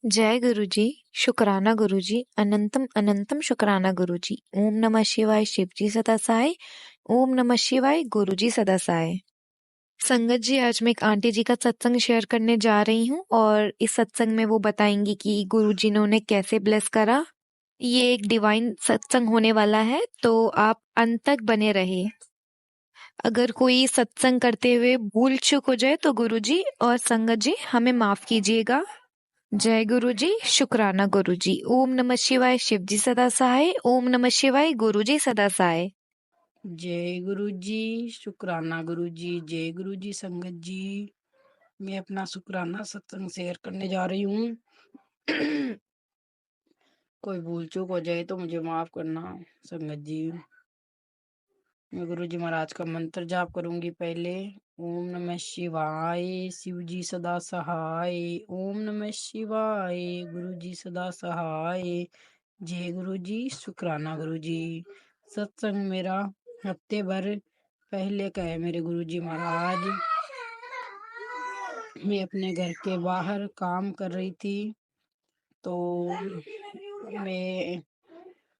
जय गुरुजी, शुक्राना गुरुजी, अनंतम अनंतम शुक्राना गुरुजी। ओम नमः शिवाय शिवजी सदा सहाय। ओम नमः शिवाय गुरुजी सदा सहाय। संगत जी, आज मैं एक आंटी जी का सत्संग शेयर करने जा रही हूँ और इस सत्संग में वो बताएंगी कि गुरुजी ने उन्हें कैसे ब्लेस करा। ये एक डिवाइन सत्संग होने वाला है, तो आप अंत तक बने रहे। अगर कोई सत्संग करते हुए भूल चूक हो जाए तो गुरुजी और संगत जी हमें माफ कीजिएगा। जय गुरुजी, शुक्राना गुरुजी। ओम नमः शिवाय शिवजी सदा सहाय। ओम नमः शिवाय गुरुजी सदा सहाय। जय गुरु जी, शुक्राना गुरु जी। जय गुरु जी। संगत जी, मैं अपना शुक्राना सत्संग शेयर करने जा रही हूँ। कोई भूल चूक हो जाए तो मुझे माफ करना संगत जी। मैं गुरु जी महाराज का मंत्र जाप करूंगी पहले। ओम नमः शिवाय शिव जी सदा सहाय। ओम नमः शिवाय गुरु जी सदा सहाय। जय गुरु जी, शुक्राना गुरु जी। सत्संग मेरा हफ्ते भर पहले का है मेरे गुरु जी महाराज। मैं अपने घर के बाहर काम कर रही थी, तो मैं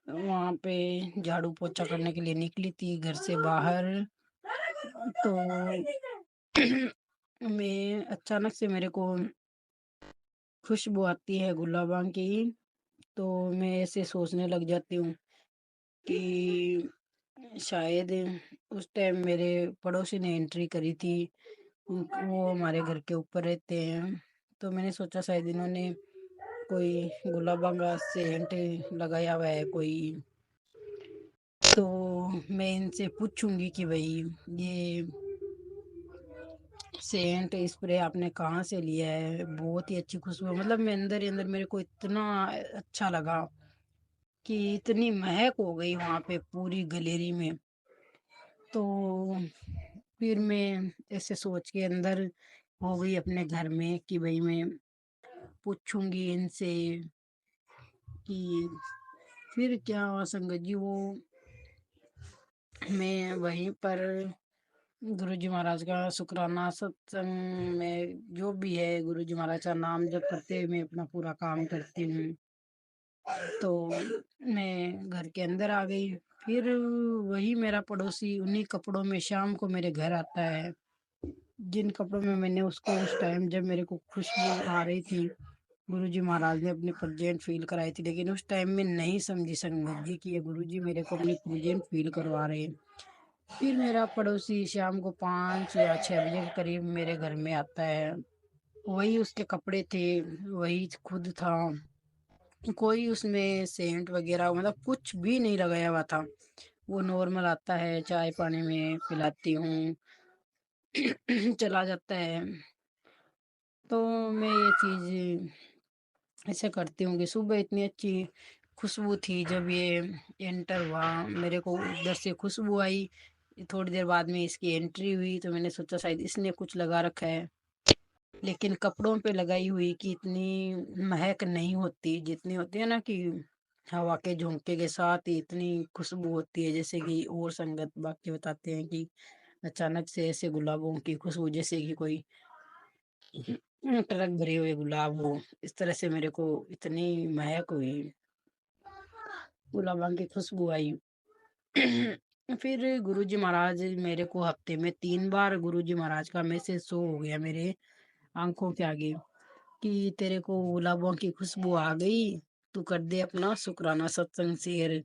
वहाँ पे झाड़ू पोछा करने के लिए निकली थी घर से बाहर। तो मैं अचानक से मेरे को खुशबू आती है गुलाबा की। तो मैं ऐसे सोचने लग जाती हूँ कि शायद उस टाइम मेरे पड़ोसी ने एंट्री करी थी। वो हमारे घर के ऊपर रहते हैं, तो मैंने सोचा शायद इन्होंने कोई गुलाबा का सेंट लगाया हुआ है कोई। तो मैं इनसे पूछूंगी कि भाई ये सेंट स्प्रे आपने कहाँ से लिया है, बहुत ही अच्छी खुशबू। मतलब मैं अंदर ही अंदर मेरे को इतना अच्छा लगा कि इतनी महक हो गई वहां पे पूरी गैलरी में। तो फिर मैं ऐसे सोच के अंदर हो गई अपने घर में कि भाई मैं पूछूंगी इनसे कि फिर क्या हुआ संगत जी। वो मैं वहीं पर गुरुजी महाराज का शुक्राना सत्संग में जो भी है गुरुजी महाराज का नाम जप करते हुए मैं अपना पूरा काम करती हूँ। तो मैं घर के अंदर आ गई। फिर वही मेरा पड़ोसी उन्हीं कपड़ों में शाम को मेरे घर आता है, जिन कपड़ों में मैंने उसको उस टाइम जब मेरे को खुशबू आ रही थी गुरुजी महाराज ने अपनी प्रेजेंट फील कराई थी। लेकिन उस टाइम में नहीं समझी संगत जी कि ये गुरुजी मेरे को अपनी प्रेजेंट फील करवा रहे हैं। फिर मेरा पड़ोसी शाम को 5 या 6 बजे के करीब मेरे घर में आता है। वही उसके कपड़े थे, वही खुद था। कोई उसमें सेंट वगैरह मतलब कुछ भी नहीं लगाया हुआ था। वो नॉर्मल आता है, चाय पानी में पिलाती हूँ, चला जाता है। तो मैं ये चीज़ ऐसे करती हूँ कि सुबह इतनी अच्छी खुशबू थी जब ये एंटर हुआ, मेरे को उधर से खुशबू आई। थोड़ी देर बाद में इसकी एंट्री हुई तो मैंने सोचा शायद इसने कुछ लगा रखा है। लेकिन कपड़ों पे लगाई हुई कि इतनी महक नहीं होती जितनी होती है ना कि हवा के झोंके के साथ ही इतनी खुशबू होती है। जैसे कि और संगत बाकी बताते हैं कि अचानक से ऐसे गुलाबों की खुशबू जैसे कि कोई ट्रक भरे हुए गुलाब हो, इस तरह से मेरे को इतनी महक हुई, गुलाबों की खुशबू आई। फिर गुरुजी महाराज मेरे को हफ्ते में 3 बार गुरुजी महाराज का मैसेज शो हो गया मेरे आंखों के आगे कि तेरे को गुलाबों की खुशबू आ गई, तू कर दे अपना शुक्राना सत्संग शेयर।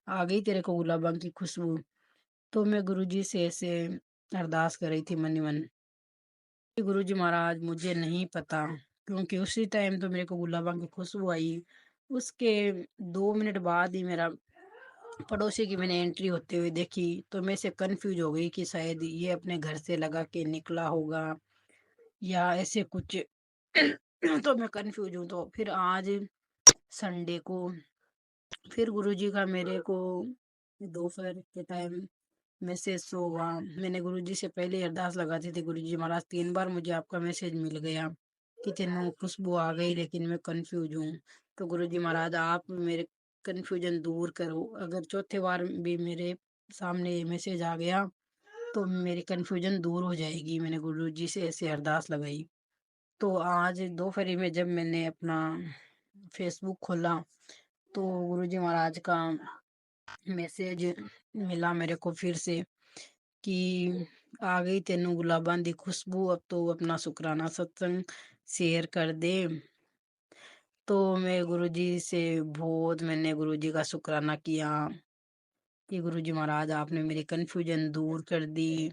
आ गई तेरे को गुलाबों की खुशबू। तो मैं गुरुजी से ऐसे अरदास कर रही थी मन ही मन। गुरुजी महाराज मुझे नहीं पता, क्योंकि उसी टाइम तो मेरे को गुलाबों की खुशबू आई। उसके 2 मिनट बाद ही मेरा पड़ोसी की मैंने एंट्री होते हुए देखी, तो मैं से कंफ्यूज हो गई कि शायद ये अपने घर से लगा के निकला होगा या ऐसे कुछ। तो मैं कंफ्यूज हूँ। तो फिर आज संडे को फिर गुरुजी का मेरे को दोपहर के टाइम मैसेज हुआ। मैंने गुरुजी से पहले ही अरदास लगाती थी, गुरुजी महाराज 3 बार मुझे आपका मैसेज मिल गया कि तेनों खुशबू आ गई लेकिन मैं कंफ्यूज हूँ। तो गुरुजी महाराज आप मेरे कंफ्यूजन दूर करो। अगर चौथे बार भी मेरे सामने ये मैसेज आ गया तो मेरी कंफ्यूजन दूर हो जाएगी। मैंने गुरुजी से ऐसे अरदास लगाई। तो आज दोपहर में जब मैंने अपना फेसबुक खोला तो गुरुजी महाराज का मैसेज मिला मेरे को फिर से कि आ गई तेनू गुलाबां दी खुशबू, अब तो अपना शुक्राना सत्संग शेयर कर दे। तो मैं गुरुजी से बहुत मैंने गुरुजी का शुक्राना किया कि गुरुजी महाराज आपने मेरी कन्फ्यूजन दूर कर दी।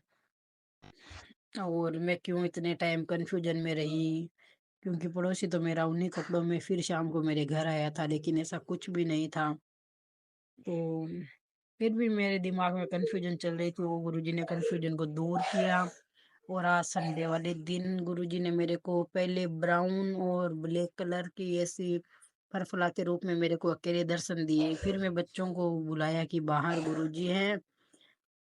और मैं क्यों इतने टाइम कन्फ्यूजन में रही, क्योंकि पड़ोसी तो मेरा उन्हीं कपड़ों में फिर शाम को मेरे घर आया था, लेकिन ऐसा कुछ भी नहीं था। तो फिर भी मेरे दिमाग में कन्फ्यूजन चल रही थी, वो गुरुजी ने कन्फ्यूजन को दूर किया। और आज संडे वाले दिन गुरुजी ने मेरे को पहले ब्राउन और ब्लैक कलर की ऐसी फरफला के रूप में मेरे को अकेले दर्शन दिए। फिर मैं बच्चों को बुलाया कि बाहर गुरुजी हैं,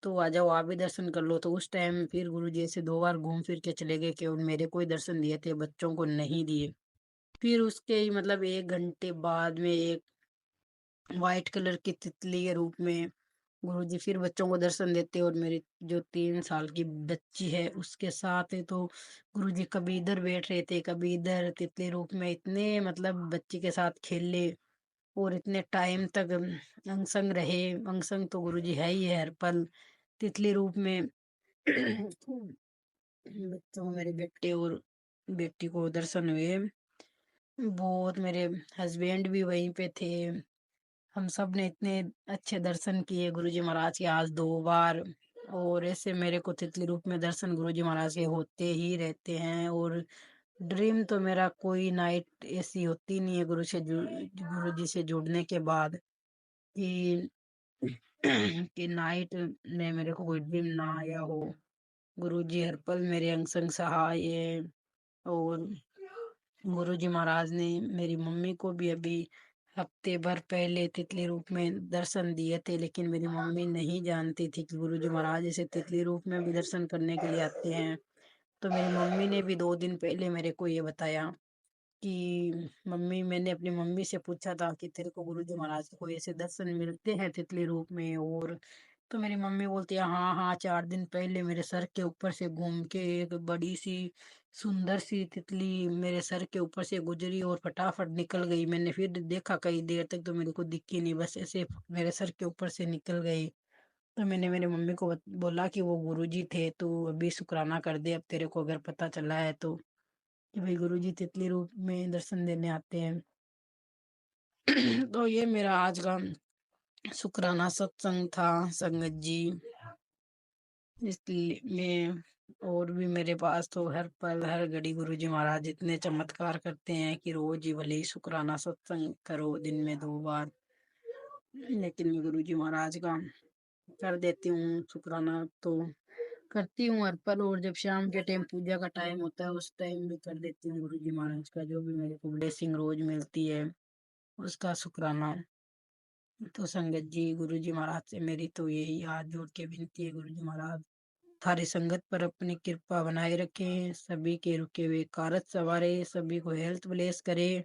तो आ जाओ आप भी दर्शन कर लो। तो उस टाइम फिर गुरुजी ऐसे 2 बार घूम फिर के चले गए कि मेरे को ही दर्शन दिए थे, बच्चों को नहीं दिए। फिर उसके ही मतलब 1 घंटे बाद में एक व्हाइट कलर की तितली के रूप में गुरुजी फिर बच्चों को दर्शन देते, और मेरी जो 3 साल की बच्ची है उसके साथ है। तो गुरुजी कभी इधर बैठ रहे थे, कभी इधर तितली रूप में, इतने मतलब बच्ची के साथ खेले और इतने टाइम तक अंग संग रहे। अंग संग तो गुरुजी है ही है हर पल, तितली रूप में। बच्चों मेरे बेटे और बेटी को दर्शन हुए बहुत। मेरे हस्बैंड भी वहीं पे थे। हम सब ने इतने अच्छे दर्शन किए गुरुजी महाराज के आज 2 बार। और ऐसे मेरे को तितली रूप में दर्शन गुरुजी महाराज के होते ही रहते हैं। और ड्रीम तो मेरा कोई नाइट ऐसी होती नहीं है गुरु जी से जुड़ने के बाद कि कि नाइट में मेरे को कोई ड्रीम ना आया हो। गुरु जी हर पल मेरे अंग संग सहाय है। और गुरु जी महाराज ने मेरी मम्मी को भी अभी हफ्ते भर पहले तितली रूप में दर्शन दिए थे, लेकिन मेरी मम्मी नहीं जानती थी कि गुरु जी महाराज ऐसे तितली रूप में भी दर्शन करने के लिए आते हैं। तो मेरी मम्मी ने भी 2 दिन पहले मेरे को ये बताया कि मम्मी, मैंने अपनी मम्मी से पूछा था कि तेरे को गुरुजी महाराज के कोई ऐसे दर्शन मिलते हैं तितली रूप में? और तो मेरी मम्मी बोलती है हाँ हाँ, 4 दिन पहले मेरे सर के ऊपर से घूम के एक बड़ी सी सुंदर सी तितली मेरे सर के ऊपर से गुजरी और फटाफट निकल गई। मैंने फिर देखा कई देर तक तो मेरे को दिखी नहीं, बस ऐसे मेरे सर के ऊपर से निकल गई। तो मैंने मेरी मम्मी को बोला कि वो गुरुजी थे, तू अभी शुक्राना कर दे, अब तेरे को अगर पता चला है तो, कि भाई गुरुजी तितली रूप में दर्शन देने आते हैं। तो ये मेरा आज का शुक्राना सत्संग था संगत जी। इसलिए मैं, और भी मेरे पास तो हर पल हर घड़ी गुरुजी महाराज इतने चमत्कार करते हैं कि रोज ही भले ही शुक्राना सत्संग करो दिन में 2 बार, लेकिन मैं गुरुजी महाराज का कर देती हूँ शुक्राना। तो करती हूँ हर पल, और जब शाम के टाइम पूजा का टाइम होता है उस टाइम भी कर देती हूँ गुरुजी महाराज का जो भी मेरे को ब्लेसिंग रोज मिलती है उसका शुक्राना। तो संगत जी, गुरु जी महाराज से मेरी तो यही हाथ जोड़ के विनती है, गुरु जी महाराज थारी संगत पर अपनी कृपा बनाए रखें, सभी के रुके हुए कारज सवारे, सभी को हेल्थ ब्लेस करे,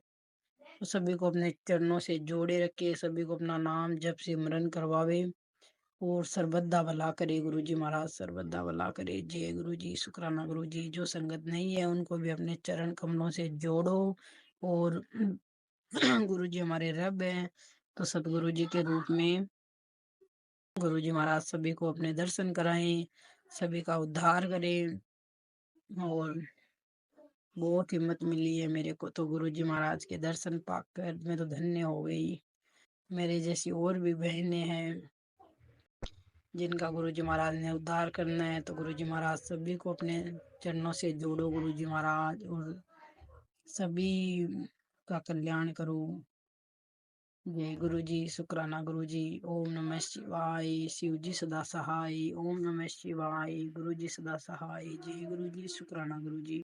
और सभी को अपने चरणों से जोड़े रखे, सभी को अपना नाम जप सिमरन करवावे, और सर्वदा भला करे गुरु जी महाराज, सर्वदा भला करे। जय गुरु जी, शुक्राना गुरु जी। जो संगत नहीं है उनको भी अपने चरण कमलों से जोड़ो। और गुरु जी हमारे रब हैं, तो सतगुरु जी के रूप में गुरु जी महाराज सभी को अपने दर्शन कराएं, सभी का उद्धार करें। और बहुत हिम्मत मिली है मेरे को तो गुरु जी महाराज के दर्शन पाकर मैं तो धन्य हो गई। मेरे जैसी और भी बहनें हैं जिनका गुरु जी महाराज ने उद्धार करना है, तो गुरु जी महाराज सभी को अपने चरणों से जोड़ो गुरु जी महाराज, और सभी का कल्याण करो। जय गुरु जी, शुक्राना गुरु जी। ओम नमः शिवाय, शिव जी सदा सहाय। ओम नमः शिवाय, गुरु जी सदा सहाय। जय गुरु जी, शुक्राना गुरु जी।